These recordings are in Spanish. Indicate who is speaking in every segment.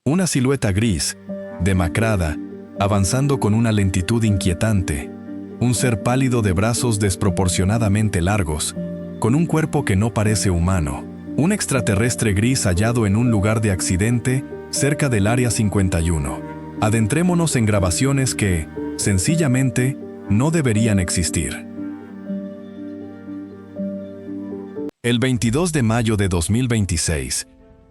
Speaker 1: Una silueta gris, demacrada, avanzando con una lentitud inquietante. Un ser pálido de brazos desproporcionadamente largos, con un cuerpo que no parece humano. Un extraterrestre gris hallado en un lugar de accidente cerca del Área 51. Adentrémonos en grabaciones que, sencillamente, no deberían existir. El 22 de mayo de 2026,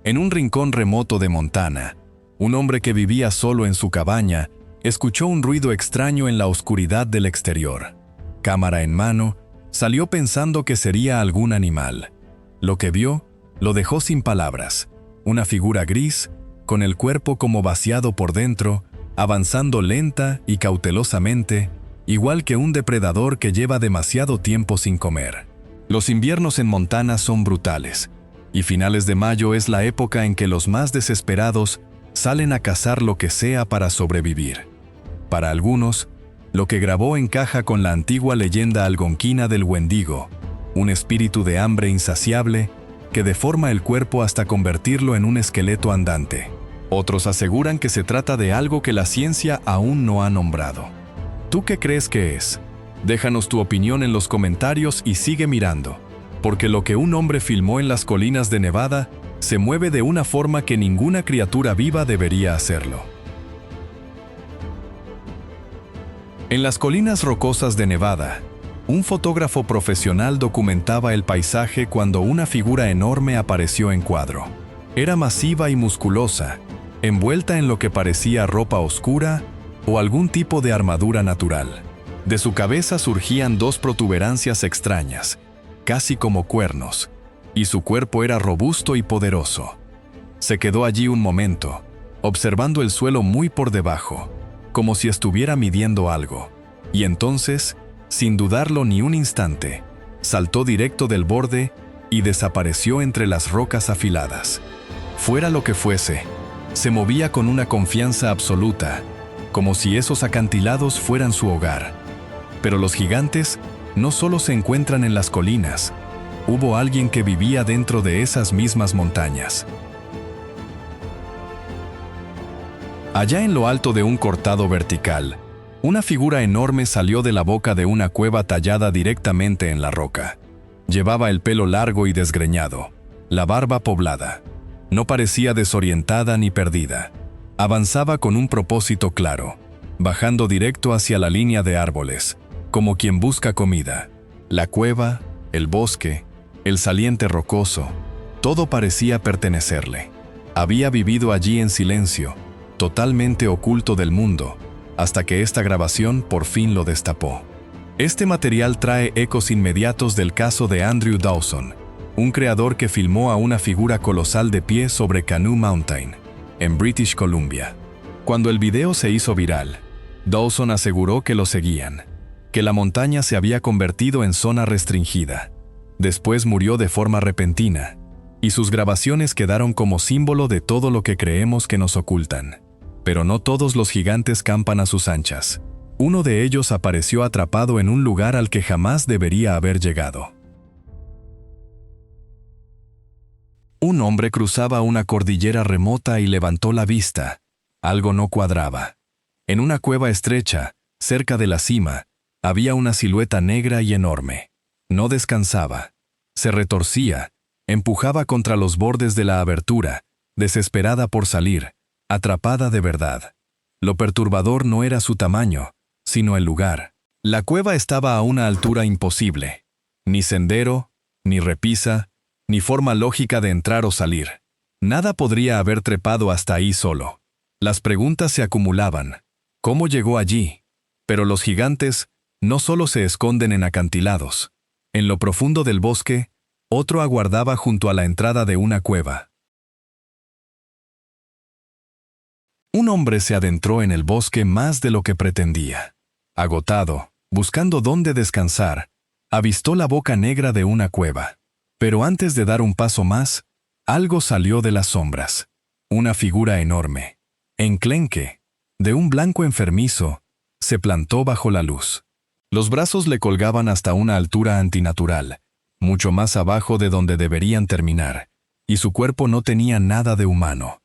Speaker 1: en un rincón remoto de Montana, un hombre que vivía solo en su cabaña escuchó un ruido extraño en la oscuridad del exterior. Cámara en mano, salió pensando que sería algún animal. Lo que vio lo dejó sin palabras. Una figura gris, con el cuerpo como vaciado por dentro, avanzando lenta y cautelosamente, igual que un depredador que lleva demasiado tiempo sin comer. Los inviernos en Montana son brutales, y finales de mayo es la época en que los más desesperados salen a cazar lo que sea para sobrevivir. Para algunos, lo que grabó encaja con la antigua leyenda algonquina del Wendigo, un espíritu de hambre insaciable que deforma el cuerpo hasta convertirlo en un esqueleto andante. Otros aseguran que se trata de algo que la ciencia aún no ha nombrado. ¿Tú qué crees que es? Déjanos tu opinión en los comentarios y sigue mirando, porque lo que un hombre filmó en las colinas de Nevada se mueve de una forma que ninguna criatura viva debería hacerlo. En las colinas rocosas de Nevada, un fotógrafo profesional documentaba el paisaje cuando una figura enorme apareció en cuadro. Era masiva y musculosa, envuelta en lo que parecía ropa oscura o algún tipo de armadura natural. De su cabeza surgían dos protuberancias extrañas, casi como cuernos, y su cuerpo era robusto y poderoso. Se quedó allí un momento, observando el suelo muy por debajo, como si estuviera midiendo algo, y entonces, sin dudarlo ni un instante, saltó directo del borde y desapareció entre las rocas afiladas. Fuera lo que fuese, se movía con una confianza absoluta, como si esos acantilados fueran su hogar. Pero los gigantes no solo se encuentran en las colinas, hubo alguien que vivía dentro de esas mismas montañas. Allá en lo alto de un cortado vertical, una figura enorme salió de la boca de una cueva tallada directamente en la roca. Llevaba el pelo largo y desgreñado, la barba poblada. No parecía desorientada ni perdida. Avanzaba con un propósito claro, bajando directo hacia la línea de árboles, como quien busca comida. La cueva, el bosque, el saliente rocoso, todo parecía pertenecerle. Había vivido allí en silencio, totalmente oculto del mundo, hasta que esta grabación por fin lo destapó. Este material trae ecos inmediatos del caso de Andrew Dawson, un creador que filmó a una figura colosal de pie sobre Canoe Mountain, en British Columbia. Cuando el video se hizo viral, Dawson aseguró que lo seguían, que la montaña se había convertido en zona restringida. Después murió de forma repentina, y sus grabaciones quedaron como símbolo de todo lo que creemos que nos ocultan. Pero no todos los gigantes campan a sus anchas. Uno de ellos apareció atrapado en un lugar al que jamás debería haber llegado. Un hombre cruzaba una cordillera remota y levantó la vista. Algo no cuadraba. En una cueva estrecha, cerca de la cima, había una silueta negra y enorme. No descansaba. Se retorcía, empujaba contra los bordes de la abertura, desesperada por salir, atrapada de verdad. Lo perturbador no era su tamaño, sino el lugar. La cueva estaba a una altura imposible. Ni sendero, ni repisa, ni forma lógica de entrar o salir. Nada podría haber trepado hasta ahí solo. Las preguntas se acumulaban. ¿Cómo llegó allí? Pero los gigantes no solo se esconden en acantilados. En lo profundo del bosque, otro aguardaba junto a la entrada de una cueva. Un hombre se adentró en el bosque más de lo que pretendía. Agotado, buscando dónde descansar, avistó la boca negra de una cueva. Pero antes de dar un paso más, algo salió de las sombras. Una figura enorme, enclenque, de un blanco enfermizo, se plantó bajo la luz. Los brazos le colgaban hasta una altura antinatural, mucho más abajo de donde deberían terminar, y su cuerpo no tenía nada de humano.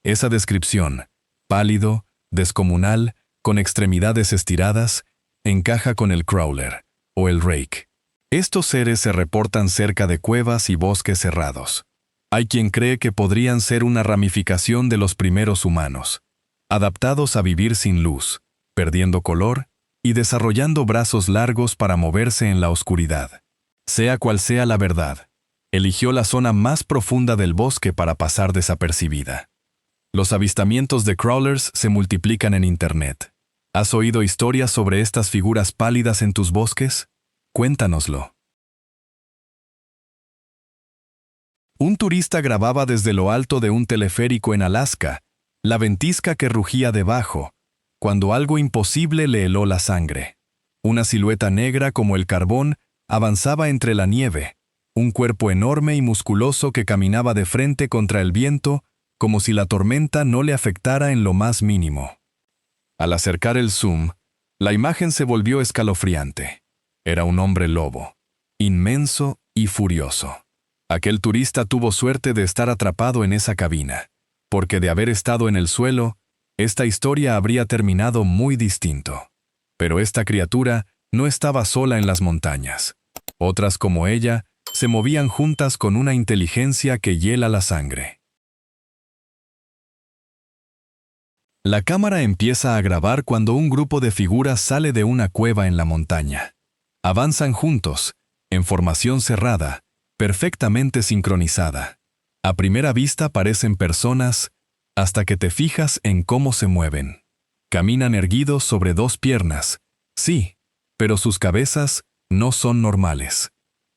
Speaker 1: Esa descripción, pálido, descomunal, con extremidades estiradas, encaja con el crawler, o el rake. Estos seres se reportan cerca de cuevas y bosques cerrados. Hay quien cree que podrían ser una ramificación de los primeros humanos, adaptados a vivir sin luz, perdiendo color y desarrollando brazos largos para moverse en la oscuridad. Sea cual sea la verdad, eligió la zona más profunda del bosque para pasar desapercibida. Los avistamientos de crawlers se multiplican en Internet. ¿Has oído historias sobre estas figuras pálidas en tus bosques? Cuéntanoslo. Un turista grababa desde lo alto de un teleférico en Alaska la ventisca que rugía debajo, cuando algo imposible le heló la sangre. Una silueta negra como el carbón avanzaba entre la nieve, un cuerpo enorme y musculoso que caminaba de frente contra el viento como si la tormenta no le afectara en lo más mínimo. Al acercar el zoom, la imagen se volvió escalofriante. Era un hombre lobo, inmenso y furioso. Aquel turista tuvo suerte de estar atrapado en esa cabina, porque de haber estado en el suelo, esta historia habría terminado muy distinto. Pero esta criatura no estaba sola en las montañas. Otras como ella se movían juntas con una inteligencia que hiela la sangre. La cámara empieza a grabar cuando un grupo de figuras sale de una cueva en la montaña. Avanzan juntos, en formación cerrada, perfectamente sincronizada. A primera vista parecen personas, hasta que te fijas en cómo se mueven. Caminan erguidos sobre dos piernas, sí, pero sus cabezas no son normales.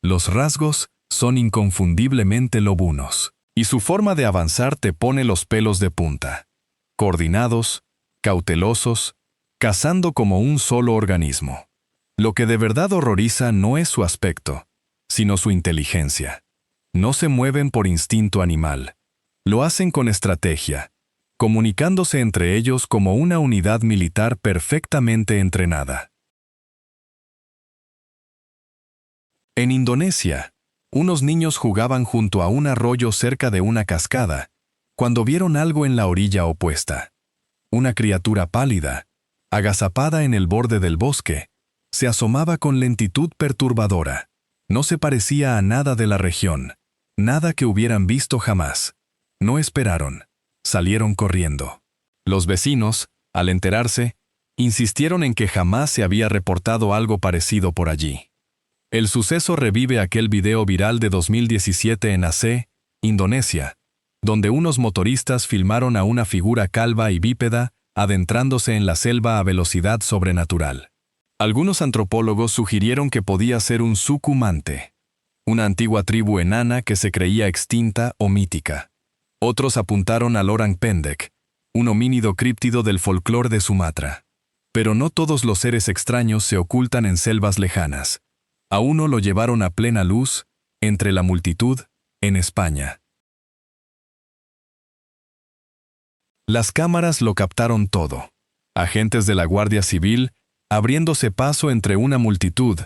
Speaker 1: Los rasgos son inconfundiblemente lobunos, y su forma de avanzar te pone los pelos de punta. Coordinados, cautelosos, cazando como un solo organismo. Lo que de verdad horroriza no es su aspecto, sino su inteligencia. No se mueven por instinto animal. Lo hacen con estrategia, comunicándose entre ellos como una unidad militar perfectamente entrenada. En Indonesia, unos niños jugaban junto a un arroyo cerca de una cascada, cuando vieron algo en la orilla opuesta. Una criatura pálida, agazapada en el borde del bosque, se asomaba con lentitud perturbadora. No se parecía a nada de la región, nada que hubieran visto jamás. No esperaron, salieron corriendo. Los vecinos, al enterarse, insistieron en que jamás se había reportado algo parecido por allí. El suceso revive aquel video viral de 2017 en Aceh, Indonesia, donde unos motoristas filmaron a una figura calva y bípeda adentrándose en la selva a velocidad sobrenatural. Algunos antropólogos sugirieron que podía ser un suku mante, una antigua tribu enana que se creía extinta o mítica. Otros apuntaron al orang pendek, un homínido críptido del folclore de Sumatra. Pero no todos los seres extraños se ocultan en selvas lejanas. A uno lo llevaron a plena luz, entre la multitud, en España. Las cámaras lo captaron todo. Agentes de la Guardia Civil, abriéndose paso entre una multitud,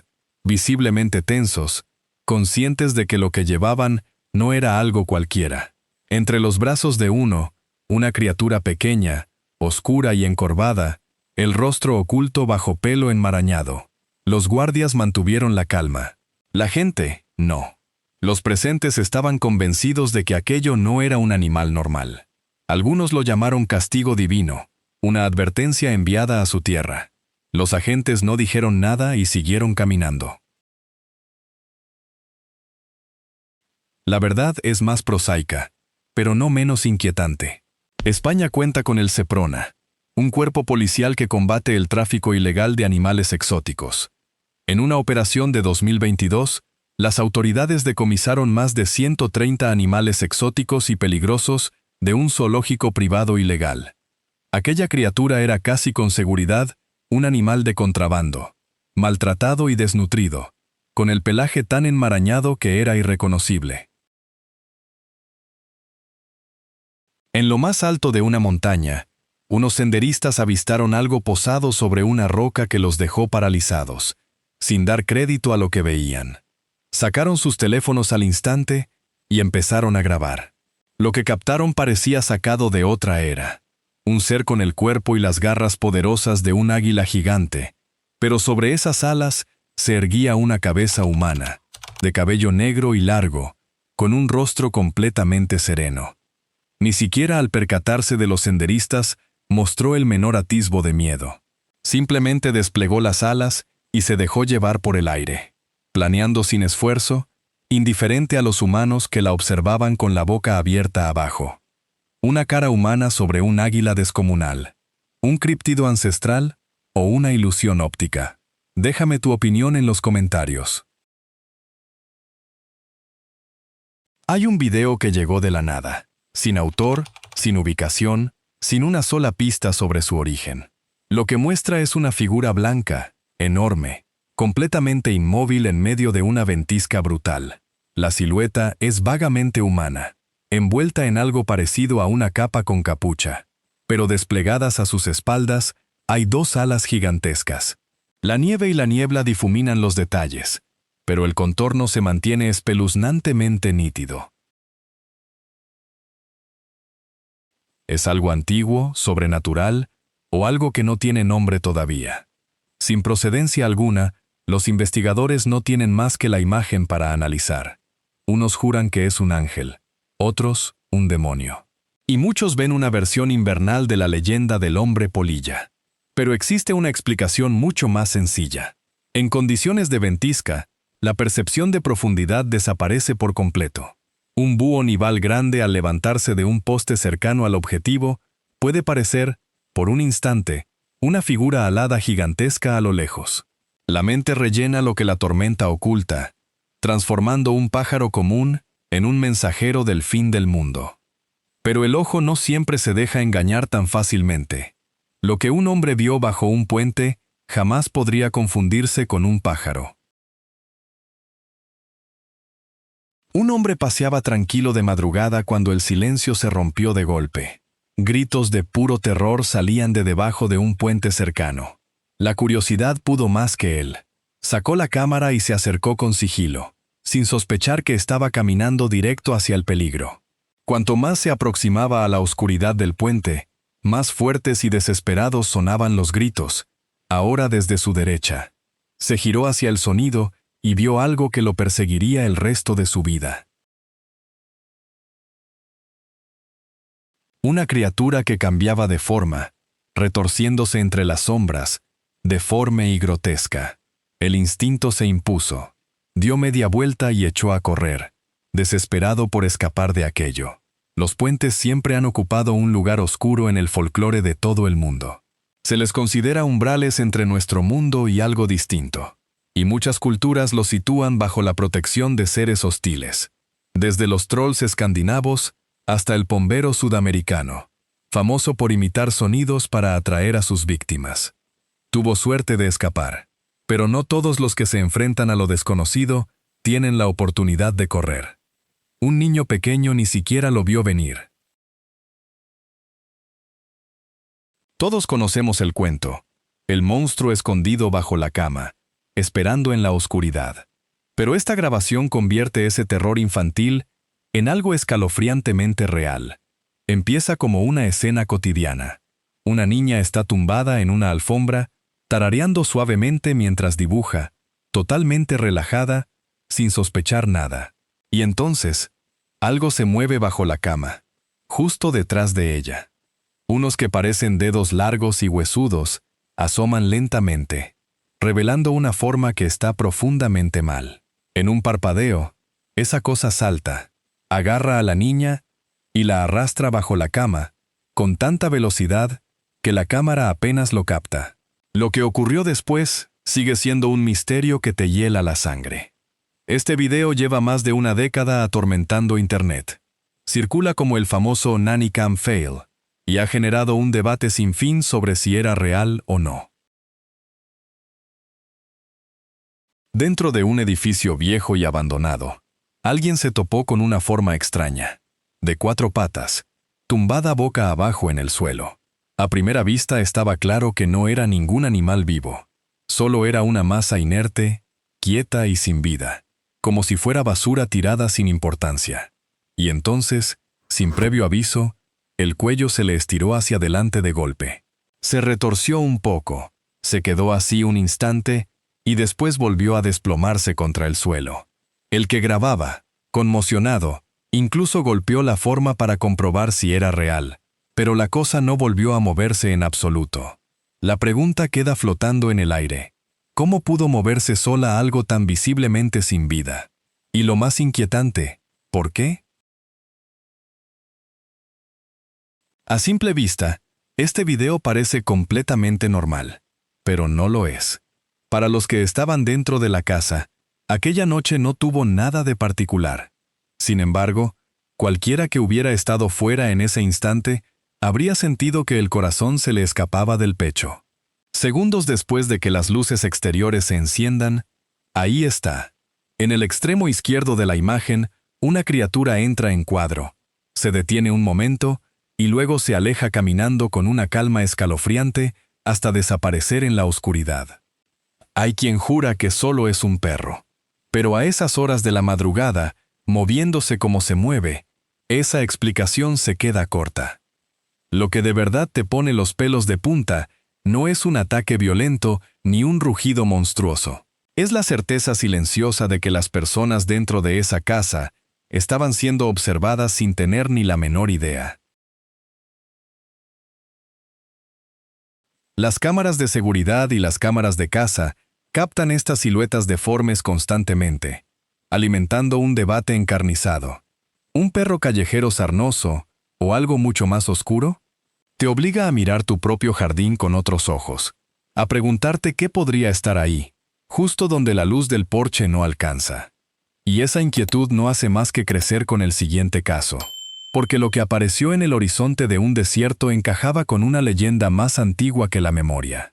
Speaker 1: visiblemente tensos, conscientes de que lo que llevaban no era algo cualquiera. Entre los brazos de uno, una criatura pequeña, oscura y encorvada, el rostro oculto bajo pelo enmarañado. Los guardias mantuvieron la calma. La gente, no. Los presentes estaban convencidos de que aquello no era un animal normal. Algunos lo llamaron castigo divino, una advertencia enviada a su tierra. Los agentes no dijeron nada y siguieron caminando. La verdad es más prosaica, pero no menos inquietante. España cuenta con el Seprona, un cuerpo policial que combate el tráfico ilegal de animales exóticos. En una operación de 2022, las autoridades decomisaron más de 130 animales exóticos y peligrosos de un zoológico privado ilegal. Aquella criatura era casi con seguridad un animal de contrabando, maltratado y desnutrido, con el pelaje tan enmarañado que era irreconocible. En lo más alto de una montaña, unos senderistas avistaron algo posado sobre una roca que los dejó paralizados, sin dar crédito a lo que veían. Sacaron sus teléfonos al instante y empezaron a grabar. Lo que captaron parecía sacado de otra era. Un ser con el cuerpo y las garras poderosas de un águila gigante, pero sobre esas alas se erguía una cabeza humana, de cabello negro y largo, con un rostro completamente sereno. Ni siquiera al percatarse de los senderistas mostró el menor atisbo de miedo. Simplemente desplegó las alas y se dejó llevar por el aire, planeando sin esfuerzo, indiferente a los humanos que la observaban con la boca abierta abajo. Una cara humana sobre un águila descomunal. ¿Un críptido ancestral o una ilusión óptica? Déjame tu opinión en los comentarios. Hay un video que llegó de la nada, sin autor, sin ubicación, sin una sola pista sobre su origen. Lo que muestra es una figura blanca, enorme, completamente inmóvil en medio de una ventisca brutal. La silueta es vagamente humana, envuelta en algo parecido a una capa con capucha, pero desplegadas a sus espaldas hay dos alas gigantescas. La nieve y la niebla difuminan los detalles, pero el contorno se mantiene espeluznantemente nítido. ¿Es algo antiguo, sobrenatural, o algo que no tiene nombre todavía? Sin procedencia alguna, los investigadores no tienen más que la imagen para analizar. Unos juran que es un ángel, otros, un demonio. Y muchos ven una versión invernal de la leyenda del hombre polilla. Pero existe una explicación mucho más sencilla. En condiciones de ventisca, la percepción de profundidad desaparece por completo. Un búho nival grande al levantarse de un poste cercano al objetivo puede parecer, por un instante, una figura alada gigantesca a lo lejos. La mente rellena lo que la tormenta oculta, transformando un pájaro común en un mensajero del fin del mundo. Pero el ojo no siempre se deja engañar tan fácilmente. Lo que un hombre vio bajo un puente jamás podría confundirse con un pájaro. Un hombre paseaba tranquilo de madrugada cuando el silencio se rompió de golpe. Gritos de puro terror salían de debajo de un puente cercano. La curiosidad pudo más que él. Sacó la cámara y se acercó con sigilo, sin sospechar que estaba caminando directo hacia el peligro. Cuanto más se aproximaba a la oscuridad del puente, más fuertes y desesperados sonaban los gritos, ahora desde su derecha. Se giró hacia el sonido y vio algo que lo perseguiría el resto de su vida. Una criatura que cambiaba de forma, retorciéndose entre las sombras, deforme y grotesca. El instinto se impuso. Dio media vuelta y echó a correr, desesperado por escapar de aquello. Los puentes siempre han ocupado un lugar oscuro en el folclore de todo el mundo. Se les considera umbrales entre nuestro mundo y algo distinto. Y muchas culturas los sitúan bajo la protección de seres hostiles. Desde los trolls escandinavos hasta el pombero sudamericano, famoso por imitar sonidos para atraer a sus víctimas. Tuvo suerte de escapar, pero no todos los que se enfrentan a lo desconocido tienen la oportunidad de correr. Un niño pequeño ni siquiera lo vio venir. Todos conocemos el cuento, el monstruo escondido bajo la cama, esperando en la oscuridad. Pero esta grabación convierte ese terror infantil en algo escalofriantemente real. Empieza como una escena cotidiana. Una niña está tumbada en una alfombra, tarareando suavemente mientras dibuja, totalmente relajada, sin sospechar nada. Y entonces, algo se mueve bajo la cama, justo detrás de ella. Unos que parecen dedos largos y huesudos asoman lentamente, revelando una forma que está profundamente mal. En un parpadeo, esa cosa salta, agarra a la niña y la arrastra bajo la cama, con tanta velocidad que la cámara apenas lo capta. Lo que ocurrió después sigue siendo un misterio que te hiela la sangre. Este video lleva más de una década atormentando Internet. Circula como el famoso Nanny Cam Fail y ha generado un debate sin fin sobre si era real o no. Dentro de un edificio viejo y abandonado, alguien se topó con una forma extraña, de 4 patas, tumbada boca abajo en el suelo. A primera vista estaba claro que no era ningún animal vivo. Solo era una masa inerte, quieta y sin vida, como si fuera basura tirada sin importancia. Y entonces Sin previo aviso, el cuello se le estiró hacia adelante de golpe. Se retorció un poco, se quedó así un instante y después volvió a desplomarse contra el suelo. El que grababa, conmocionado, incluso golpeó la forma para comprobar si era real, pero la cosa no volvió a moverse en absoluto. La pregunta queda flotando en el aire. ¿Cómo pudo moverse sola algo tan visiblemente sin vida? Y lo más inquietante, ¿por qué? A simple vista, este video parece completamente normal, pero no lo es. Para los que estaban dentro de la casa, aquella noche no tuvo nada de particular. Sin embargo, cualquiera que hubiera estado fuera en ese instante, habría sentido que el corazón se le escapaba del pecho. Segundos después de que las luces exteriores se enciendan, ahí está. En el extremo izquierdo de la imagen, una criatura entra en cuadro. Se detiene un momento y luego se aleja caminando con una calma escalofriante hasta desaparecer en la oscuridad. Hay quien jura que solo es un perro, pero a esas horas de la madrugada, moviéndose como se mueve, esa explicación se queda corta. Lo que de verdad te pone los pelos de punta no es un ataque violento ni un rugido monstruoso. Es la certeza silenciosa de que las personas dentro de esa casa estaban siendo observadas sin tener ni la menor idea. Las cámaras de seguridad y las cámaras de casa captan estas siluetas deformes constantemente, alimentando un debate encarnizado. ¿Un perro callejero sarnoso o algo mucho más oscuro? Te obliga a mirar tu propio jardín con otros ojos, a preguntarte qué podría estar ahí, justo donde la luz del porche no alcanza. Y esa inquietud no hace más que crecer con el siguiente caso, porque lo que apareció en el horizonte de un desierto encajaba con una leyenda más antigua que la memoria.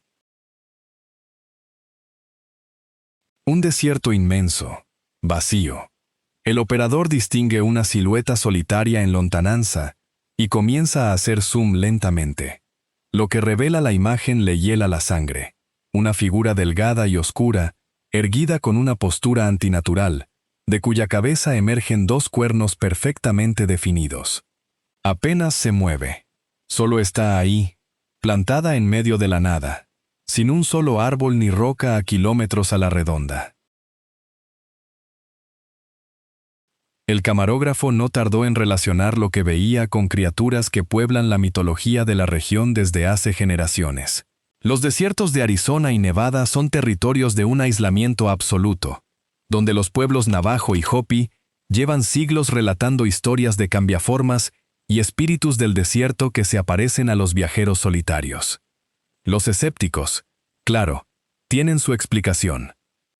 Speaker 1: Un desierto inmenso, vacío. El operador distingue una silueta solitaria en lontananza y comienza a hacer zoom lentamente. Lo que revela la imagen le hiela la sangre. Una figura delgada y oscura, erguida con una postura antinatural, de cuya cabeza emergen dos cuernos perfectamente definidos. Apenas se mueve. Solo está ahí, plantada en medio de la nada, sin un solo árbol ni roca a kilómetros a la redonda. El camarógrafo no tardó en relacionar lo que veía con criaturas que pueblan la mitología de la región desde hace generaciones. Los desiertos de Arizona y Nevada son territorios de un aislamiento absoluto, donde los pueblos Navajo y Hopi llevan siglos relatando historias de cambiaformas y espíritus del desierto que se aparecen a los viajeros solitarios. Los escépticos, claro, tienen su explicación.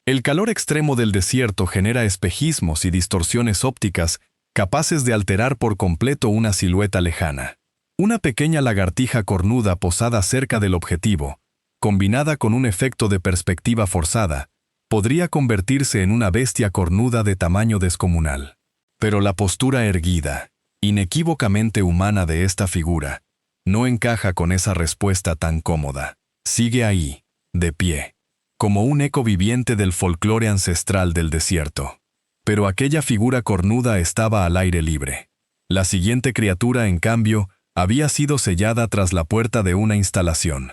Speaker 1: El calor extremo del desierto genera espejismos y distorsiones ópticas capaces de alterar por completo una silueta lejana. Una pequeña lagartija cornuda posada cerca del objetivo, combinada con un efecto de perspectiva forzada, podría convertirse en una bestia cornuda de tamaño descomunal. Pero la postura erguida, inequívocamente humana de esta figura, no encaja con esa respuesta tan cómoda. Sigue ahí, de pie, como un eco viviente del folclore ancestral del desierto. Pero aquella figura cornuda estaba al aire libre. La siguiente criatura, en cambio, había sido sellada tras la puerta de una instalación.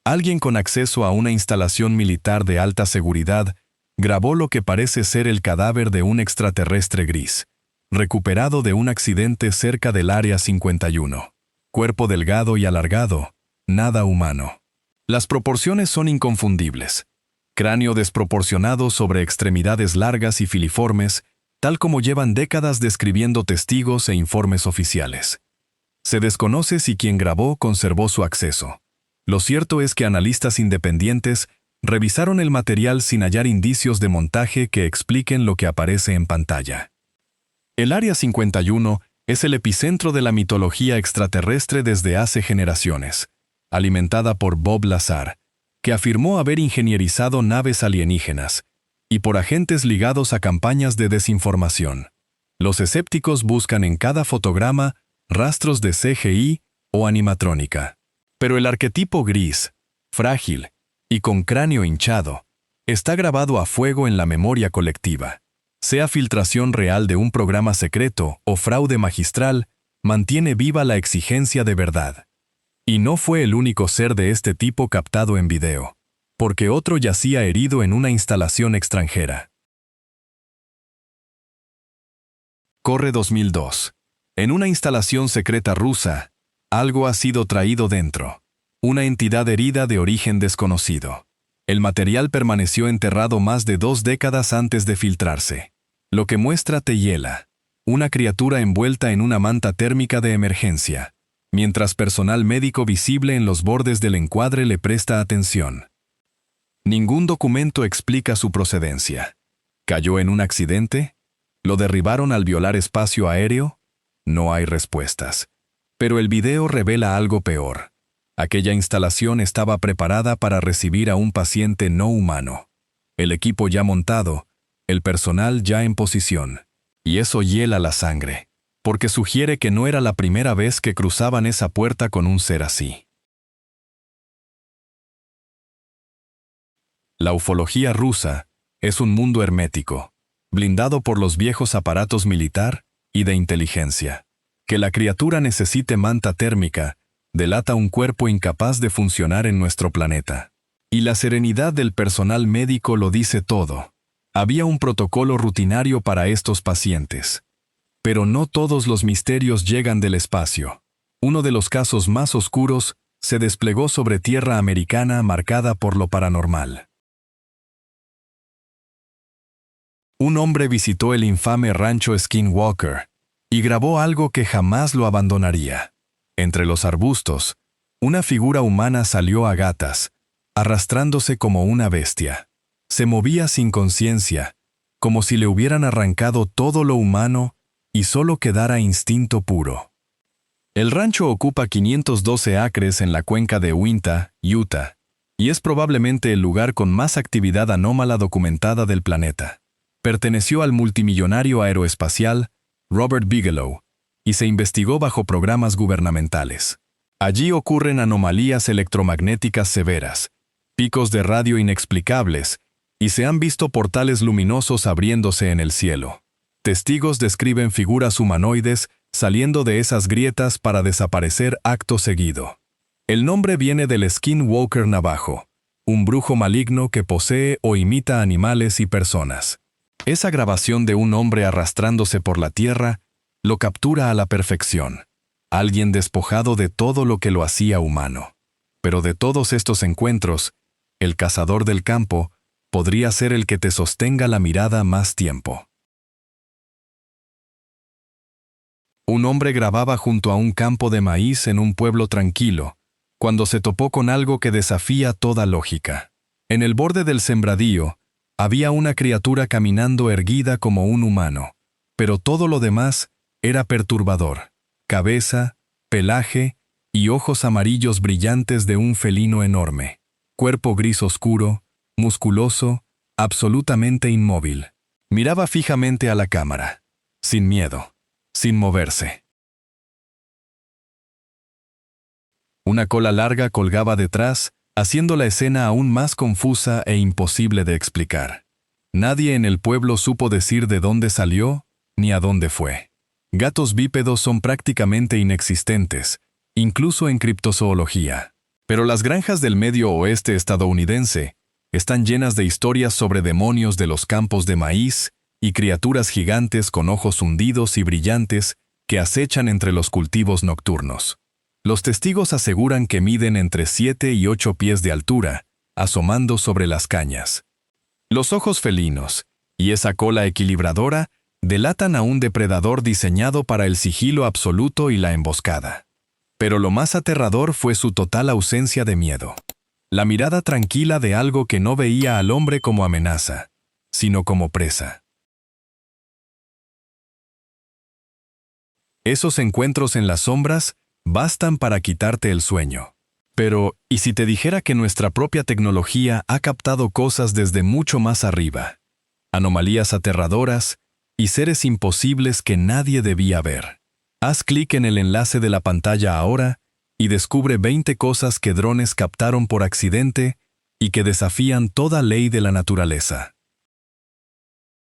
Speaker 1: Alguien con acceso a una instalación militar de alta seguridad grabó lo que parece ser el cadáver de un extraterrestre gris, recuperado de un accidente cerca del Área 51. Cuerpo delgado y alargado, nada humano. Las proporciones son inconfundibles. Cráneo desproporcionado sobre extremidades largas y filiformes, tal como llevan décadas describiendo testigos e informes oficiales. Se desconoce si quien grabó conservó su acceso. Lo cierto es que analistas independientes revisaron el material sin hallar indicios de montaje que expliquen lo que aparece en pantalla. El Área 51 es el epicentro de la mitología extraterrestre desde hace generaciones, alimentada por Bob Lazar, que afirmó haber ingenierizado naves alienígenas, y por agentes ligados a campañas de desinformación. Los escépticos buscan en cada fotograma rastros de CGI o animatrónica. Pero el arquetipo gris, frágil y con cráneo hinchado, está grabado a fuego en la memoria colectiva. Sea filtración real de un programa secreto o fraude magistral, mantiene viva la exigencia de verdad. Y no fue el único ser de este tipo captado en video, porque otro yacía herido en una instalación extranjera. Corre 2002. En una instalación secreta rusa, algo ha sido traído dentro. Una entidad herida de origen desconocido. El material permaneció enterrado más de 2 décadas antes de filtrarse. Lo que muestra Teyela, una criatura envuelta en una manta térmica de emergencia, mientras personal médico visible en los bordes del encuadre le presta atención. Ningún documento explica su procedencia. ¿Cayó en un accidente? ¿Lo derribaron al violar espacio aéreo? No hay respuestas. Pero el video revela algo peor. Aquella instalación estaba preparada para recibir a un paciente no humano. El equipo ya montado, el personal ya en posición. Y eso hiela la sangre, porque sugiere que no era la primera vez que cruzaban esa puerta con un ser así. La ufología rusa es un mundo hermético, blindado por los viejos aparatos militar y de inteligencia. Que la criatura necesite manta térmica delata un cuerpo incapaz de funcionar en nuestro planeta. Y la serenidad del personal médico lo dice todo. Había un protocolo rutinario para estos pacientes. Pero no todos los misterios llegan del espacio. Uno de los casos más oscuros se desplegó sobre tierra americana marcada por lo paranormal. Un hombre visitó el infame rancho Skinwalker y grabó algo que jamás lo abandonaría. Entre los arbustos, una figura humana salió a gatas, arrastrándose como una bestia. Se movía sin conciencia, como si le hubieran arrancado todo lo humano y solo quedara instinto puro. El rancho ocupa 512 acres en la cuenca de Uinta, Utah, y es probablemente el lugar con más actividad anómala documentada del planeta. Perteneció al multimillonario aeroespacial Robert Bigelow, y se investigó bajo programas gubernamentales. Allí ocurren anomalías electromagnéticas severas, picos de radio inexplicables, y se han visto portales luminosos abriéndose en el cielo. Testigos describen figuras humanoides saliendo de esas grietas para desaparecer acto seguido. El nombre viene del Skinwalker navajo, un brujo maligno que posee o imita animales y personas. Esa grabación de un hombre arrastrándose por la tierra lo captura a la perfección. Alguien despojado de todo lo que lo hacía humano. Pero de todos estos encuentros, el cazador del campo podría ser el que te sostenga la mirada más tiempo. Un hombre grababa junto a un campo de maíz en un pueblo tranquilo, cuando se topó con algo que desafía toda lógica. En el borde del sembradío, había una criatura caminando erguida como un humano, pero todo lo demás era perturbador. Cabeza, pelaje y ojos amarillos brillantes de un felino enorme. Cuerpo gris oscuro, musculoso, absolutamente inmóvil. Miraba fijamente a la cámara, sin miedo, sin moverse. Una cola larga colgaba detrás, haciendo la escena aún más confusa e imposible de explicar. Nadie en el pueblo supo decir de dónde salió ni a dónde fue. Gatos bípedos son prácticamente inexistentes, incluso en criptozoología. Pero las granjas del medio oeste estadounidense están llenas de historias sobre demonios de los campos de maíz y criaturas gigantes con ojos hundidos y brillantes que acechan entre los cultivos nocturnos. Los testigos aseguran que miden entre 7 y 8 pies de altura, asomando sobre las cañas. Los ojos felinos y esa cola equilibradora delatan a un depredador diseñado para el sigilo absoluto y la emboscada. Pero lo más aterrador fue su total ausencia de miedo. La mirada tranquila de algo que no veía al hombre como amenaza, sino como presa. Esos encuentros en las sombras bastan para quitarte el sueño. Pero, ¿y si te dijera que nuestra propia tecnología ha captado cosas desde mucho más arriba? Anomalías aterradoras y seres imposibles que nadie debía ver. Haz clic en el enlace de la pantalla ahora y descubre 20 cosas que drones captaron por accidente y que desafían toda ley de la naturaleza.